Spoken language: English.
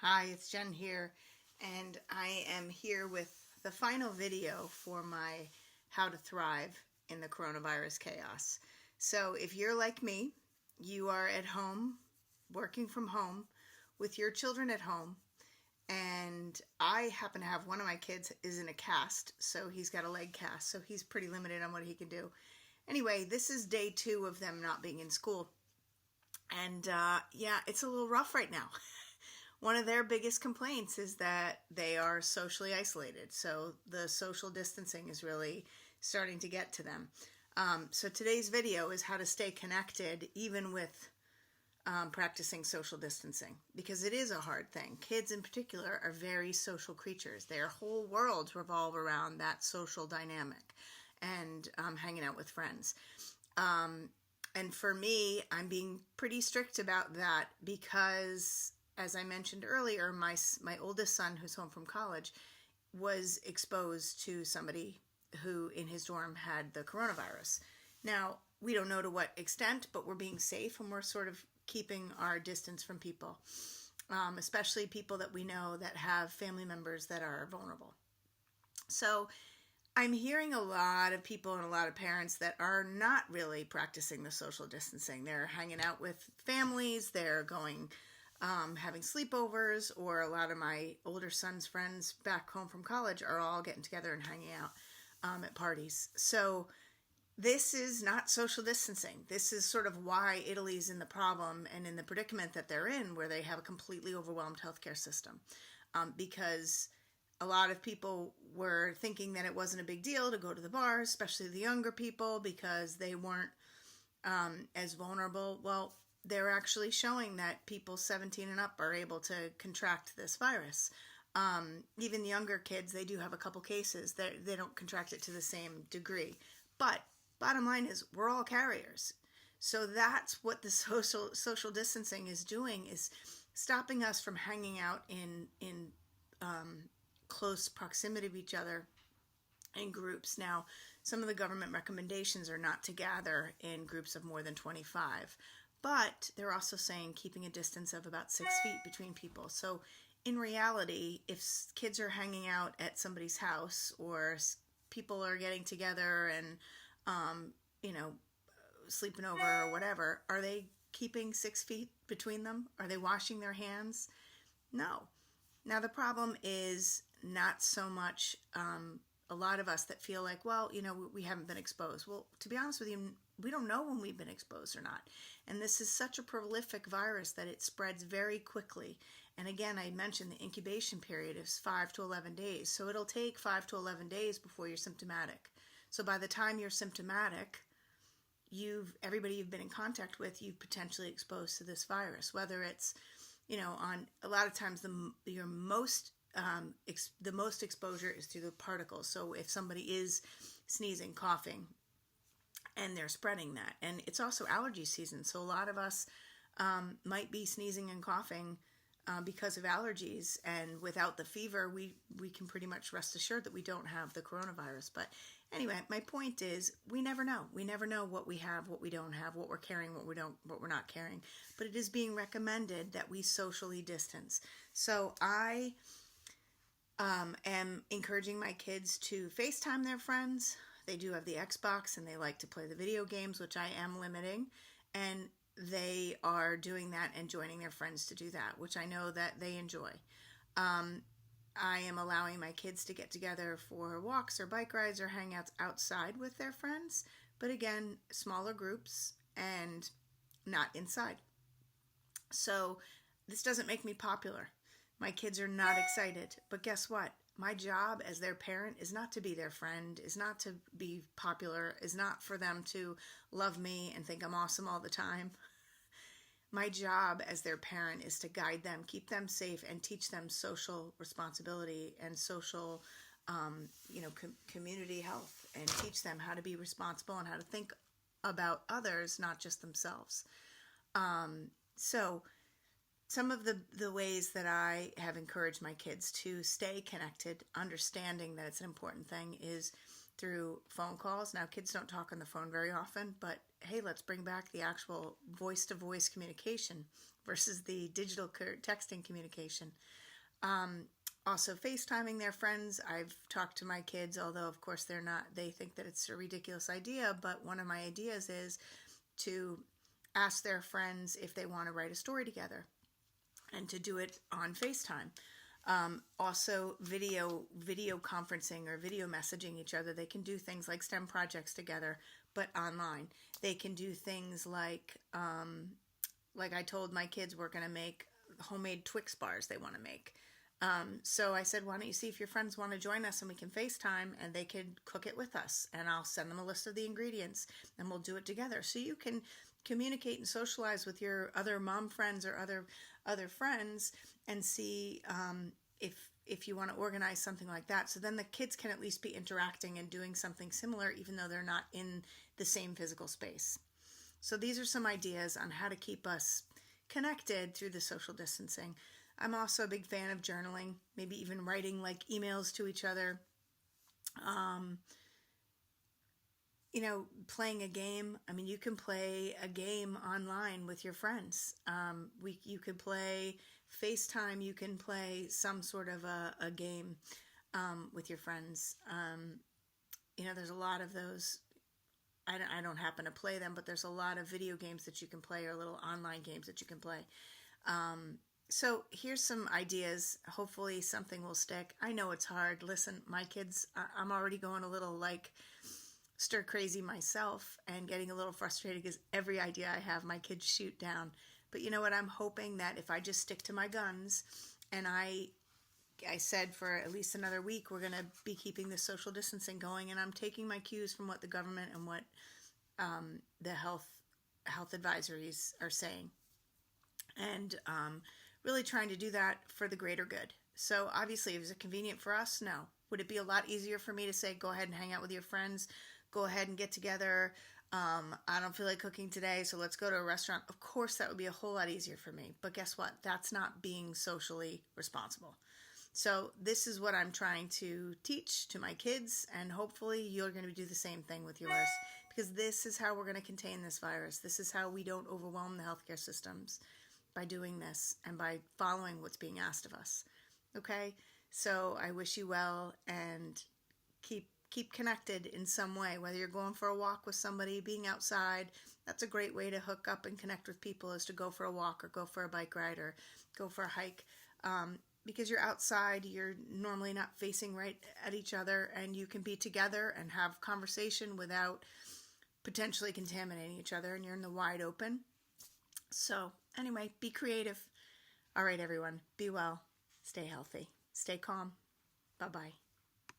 Hi, it's Jen here, and I am here with the final video for my How to Thrive in the Coronavirus Chaos. So if you're like me, you are at home, working from home, with your children at home, and I happen to have one of my kids is in a cast, so he's got a leg cast, so he's pretty limited on what he can do. Anyway, this is day 2 of them not being in school, and yeah, it's a little rough right now. One of their biggest complaints is that they are socially isolated. So the social distancing is really starting to get to them. So today's video is how to stay connected even with practicing social distancing, because it is a hard thing. Kids in particular are very social creatures. Their whole worlds revolve around that social dynamic and hanging out with friends. And for me, I'm being pretty strict about that because, as I mentioned earlier, my oldest son, who's home from college, was exposed to somebody who in his dorm had the coronavirus. Now, we don't know to what extent, but we're being safe and we're sort of keeping our distance from people, especially people that we know that have family members that are vulnerable. So I'm hearing a lot of people and a lot of parents that are not really practicing the social distancing. They're hanging out with families, they're going having sleepovers, or a lot of my older son's friends back home from college are all getting together and hanging out at parties. So this is not social distancing. This is sort of why Italy's in the problem and in the predicament that they're in, where they have a completely overwhelmed healthcare system. Because a lot of people were thinking that it wasn't a big deal to go to the bars, especially the younger people, because they weren't as vulnerable. Well, they're actually showing that people 17 and up are able to contract this virus. Even younger kids, they do have a couple cases. They don't contract it to the same degree. But bottom line is, we're all carriers. So that's what the social distancing is doing, is stopping us from hanging out in close proximity of each other in groups. Now, some of the government recommendations are not to gather in groups of more than 25. But they're also saying keeping a distance of about 6 feet between people. So in reality, if kids are hanging out at somebody's house, or people are getting together and, sleeping over or whatever, are they keeping 6 feet between them? Are they washing their hands? No. Now the problem is not so much a lot of us that feel like, well, we haven't been exposed. Well, to be honest with you, we don't know when we've been exposed or not. And this is such a prolific virus that it spreads very quickly. And again, I mentioned the incubation period is 5 to 11 days. So it'll take 5 to 11 days before you're symptomatic. So by the time you're symptomatic, everybody you've been in contact with, you've potentially exposed to this virus. Whether it's, on a lot of times the most exposure is through the particles. So if somebody is sneezing, coughing, and they're spreading that. And it's also allergy season, so a lot of us might be sneezing and coughing because of allergies, and without the fever, we can pretty much rest assured that we don't have the coronavirus. But anyway, my point is, we never know. We never know what we have, what we don't have, what we're carrying, what we're not carrying. But it is being recommended that we socially distance. So I am encouraging my kids to FaceTime their friends. They do have the Xbox and they like to play the video games, which I am limiting, and they are doing that and joining their friends to do that, which I know that they enjoy. I am allowing my kids to get together for walks or bike rides or hangouts outside with their friends, but again, smaller groups and not inside. So this doesn't make me popular. My kids are not excited, but guess what? My job as their parent is not to be their friend, is not to be popular, is not for them to love me and think I'm awesome all the time. My job as their parent is to guide them, keep them safe, and teach them social responsibility and social, community health, and teach them how to be responsible and how to think about others, not just themselves. So some of the ways that I have encouraged my kids to stay connected, understanding that it's an important thing, is through phone calls. Now, kids don't talk on the phone very often, but hey, let's bring back the actual voice-to-voice communication versus the digital texting communication. Also FaceTiming their friends. I've talked to my kids, although of course they think that it's a ridiculous idea, but one of my ideas is to ask their friends if they want to write a story together and to do it on FaceTime. Also video conferencing or video messaging each other. They can do things like STEM projects together, but online. They can do things like I told my kids we're going to make homemade Twix bars they want to make. So I said, why don't you see if your friends want to join us and we can FaceTime and they could cook it with us, and I'll send them a list of the ingredients and we'll do it together. So you can communicate and socialize with your other mom friends or other friends and see if you want to organize something like that. So then the kids can at least be interacting and doing something similar, even though they're not in the same physical space. So these are some ideas on how to keep us connected through the social distancing. I'm also a big fan of journaling, maybe even writing like emails to each other. Playing a game. I mean, you can play a game online with your friends. You could play FaceTime. You can play some sort of a game with your friends. There's a lot of those. I don't happen to play them, but there's a lot of video games that you can play or little online games that you can play. So here's some ideas. Hopefully something will stick. I know it's hard. Listen, my kids, I'm already going a little stir crazy myself and getting a little frustrated because every idea I have, my kids shoot down. But you know what? I'm hoping that if I just stick to my guns, and I said for at least another week, we're going to be keeping the social distancing going, and I'm taking my cues from what the government and what the health advisories are saying, and really trying to do that for the greater good. So obviously, is it convenient for us? No. Would it be a lot easier for me to say, go ahead and hang out with your friends, go ahead and get together? I don't feel like cooking today, so let's go to a restaurant. Of course, that would be a whole lot easier for me. But guess what? That's not being socially responsible. So this is what I'm trying to teach to my kids, and hopefully you're going to do the same thing with yours, because this is how we're going to contain this virus. This is how we don't overwhelm the healthcare systems, by doing this and by following what's being asked of us. Okay? So I wish you well, and keep connected in some way, whether you're going for a walk with somebody, being outside. That's a great way to hook up and connect with people, is to go for a walk or go for a bike ride or go for a hike. Because you're outside, you're normally not facing right at each other, and you can be together and have conversation without potentially contaminating each other, and you're in the wide open. So anyway, be creative. All right, everyone, be well, stay healthy, stay calm. Bye-bye.